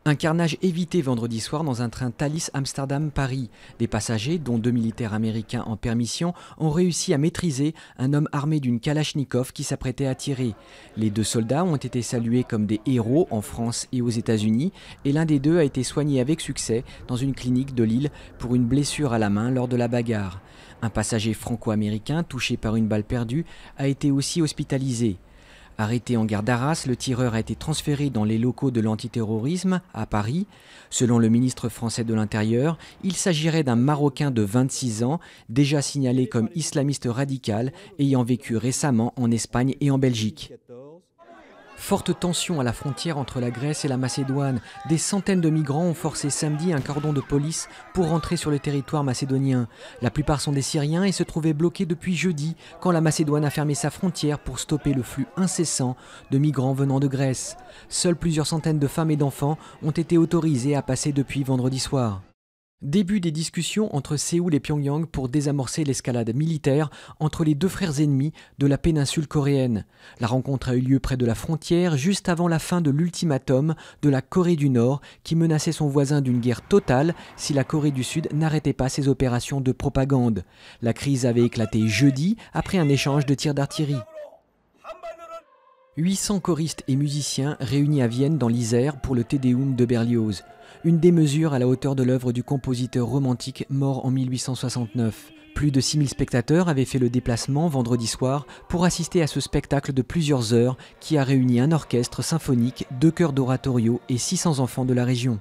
Un carnage évité vendredi soir dans un train Thalys Amsterdam-Paris. Des passagers, dont 2 militaires américains en permission, ont réussi à maîtriser un homme armé d'une Kalachnikov qui s'apprêtait à tirer. Les 2 soldats ont été salués comme des héros en France et aux États-Unis et l'un des 2 a été soigné avec succès dans une clinique de Lille pour une blessure à la main lors de la bagarre. Un passager franco-américain touché par une balle perdue a été aussi hospitalisé. Arrêté en gare d'Arras, le tireur a été transféré dans les locaux de l'antiterrorisme à Paris. Selon le ministre français de l'Intérieur, il s'agirait d'un Marocain de 26 ans, déjà signalé comme islamiste radical, ayant vécu récemment en Espagne et en Belgique. Forte tension à la frontière entre la Grèce et la Macédoine. Des centaines de migrants ont forcé samedi un cordon de police pour rentrer sur le territoire macédonien. La plupart sont des Syriens et se trouvaient bloqués depuis jeudi quand la Macédoine a fermé sa frontière pour stopper le flux incessant de migrants venant de Grèce. Seules plusieurs centaines de femmes et d'enfants ont été autorisés à passer depuis vendredi soir. Début des discussions entre Séoul et Pyongyang pour désamorcer l'escalade militaire entre les 2 frères ennemis de la péninsule coréenne. La rencontre a eu lieu près de la frontière juste avant la fin de l'ultimatum de la Corée du Nord qui menaçait son voisin d'une guerre totale si la Corée du Sud n'arrêtait pas ses opérations de propagande. La crise avait éclaté jeudi après un échange de tirs d'artillerie. 800 choristes et musiciens réunis à Vienne dans l'Isère pour le Te Deum de Berlioz. Une démesure à la hauteur de l'œuvre du compositeur romantique mort en 1869. Plus de 6000 spectateurs avaient fait le déplacement vendredi soir pour assister à ce spectacle de plusieurs heures qui a réuni un orchestre symphonique, 2 chœurs d'oratorio et 600 enfants de la région.